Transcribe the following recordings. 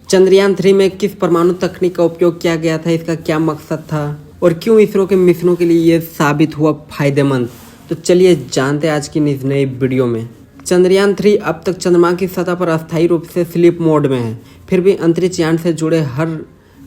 चंद्रयान 3 में किस परमाणु तकनीक का उपयोग किया गया था, इसका क्या मकसद था और क्यों इसरो के मिशनों के लिए ये साबित हुआ फायदेमंद। तो चलिए जानते हैं आज की इस नई वीडियो में। चंद्रयान 3 अब तक चंद्रमा की सतह पर अस्थायी रूप से स्लीप मोड में है, फिर भी अंतरिक्ष यान से जुड़े हर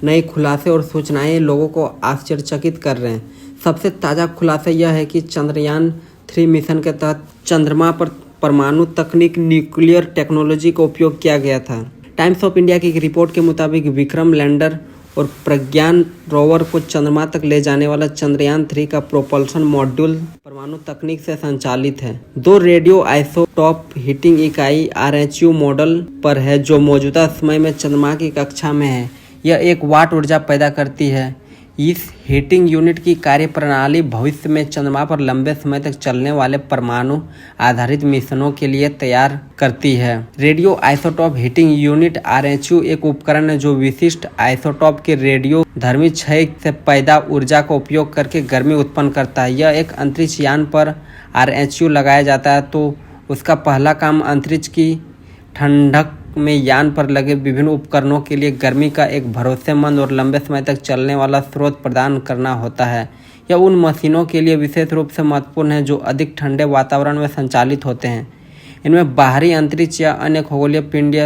नए खुलासे और सूचनाएं लोगों को आश्चर्यचकित कर रहे हैं। सबसे ताज़ा खुलासा यह है कि चंद्रयान 3 मिशन के तहत चंद्रमा पर परमाणु तकनीक न्यूक्लियर टेक्नोलॉजी का उपयोग किया गया था। टाइम्स ऑफ इंडिया की एक रिपोर्ट के मुताबिक विक्रम लैंडर और प्रज्ञान रोवर को चंद्रमा तक ले जाने वाला चंद्रयान 3 का प्रोपल्शन मॉड्यूल परमाणु तकनीक से संचालित है। 2 रेडियो आइसोटॉप हीटिंग इकाई RHU मॉडल पर है, जो मौजूदा समय में चंद्रमा की कक्षा में है। यह 1 वाट ऊर्जा पैदा करती है। इस हीटिंग यूनिट की कार्यप्रणाली भविष्य में चंद्रमा पर लंबे समय तक चलने वाले परमाणु आधारित मिशनों के लिए तैयार करती है। Radio isotope heating unit RHU एक उपकरण है जो विशिष्ट आइसोटॉप के रेडियो धर्मी क्षय से पैदा ऊर्जा का उपयोग करके गर्मी उत्पन्न करता है। यह एक अंतरिक्ष यान पर RHU लगाया जाता है तो उसका पहला काम अंतरिक्ष की ठंडक में यान पर लगे विभिन्न उपकरणों के लिए गर्मी का एक भरोसेमंद और लंबे समय तक चलने वाला स्रोत प्रदान करना होता है। यह उन मशीनों के लिए विशेष रूप से महत्वपूर्ण है जो अधिक ठंडे वातावरण में संचालित होते हैं। इनमें बाहरी अंतरिक्ष या अन्य खगोलीय पिंड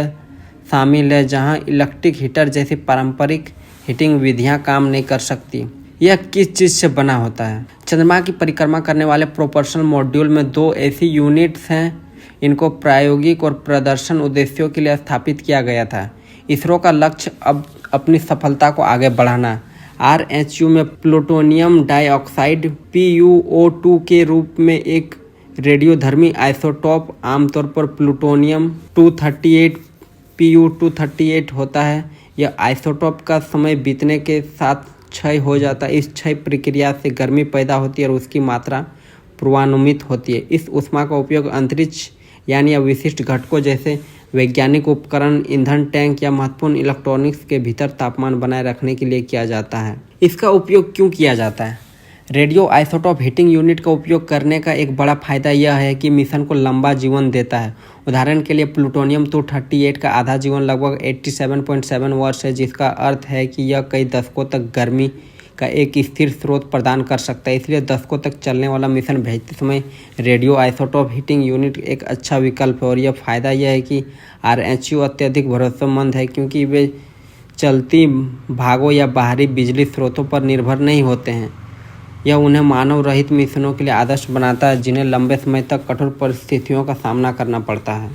शामिल है जहां इलेक्ट्रिक हीटर जैसी पारंपरिक हीटिंग विधियां काम नहीं कर सकती। यह किस चीज़ से बना होता है? चंद्रमा की परिक्रमा करने वाले प्रोपल्शन मॉड्यूल में 2 ऐसी यूनिट्स हैं। इनको प्रायोगिक और प्रदर्शन उद्देश्यों के लिए स्थापित किया गया था। इसरो का लक्ष्य अब अपनी सफलता को आगे बढ़ाना। RHU में प्लूटोनियम डाइऑक्साइड PuO2 के रूप में एक रेडियोधर्मी आइसोटॉप आमतौर पर प्लूटोनियम 238 Pu-238 होता है। यह आइसोटॉप का समय बीतने के साथ क्षय हो जाता है। इस क्षय प्रक्रिया से गर्मी पैदा होती है और उसकी मात्रा पूर्वानुमित होती है। इस ऊष्मा का उपयोग अंतरिक्ष यानी या विशिष्ट घटकों जैसे वैज्ञानिक उपकरण, ईंधन टैंक या महत्वपूर्ण इलेक्ट्रॉनिक्स के भीतर तापमान बनाए रखने के लिए किया जाता है। इसका उपयोग क्यों किया जाता है? रेडियो आइसोटॉप हीटिंग यूनिट का उपयोग करने का एक बड़ा फायदा यह है कि मिशन को लंबा जीवन देता है। उदाहरण के लिए प्लूटोनियम 238 का आधा जीवन लगभग 87.7 वर्ष है, जिसका अर्थ है कि यह कई दशकों तक गर्मी का एक स्थिर स्रोत प्रदान कर सकता है। इसलिए दशकों तक चलने वाला मिशन भेजते समय रेडियो आइसोटॉप हीटिंग यूनिट एक अच्छा विकल्प है। और यह फ़ायदा यह है कि RHU अत्यधिक भरोसेमंद है क्योंकि वे चलती भागों या बाहरी बिजली स्रोतों पर निर्भर नहीं होते हैं। यह उन्हें मानव रहित मिशनों के लिए आदर्श बनाता है जिन्हें लंबे समय तक कठोर परिस्थितियों का सामना करना पड़ता है।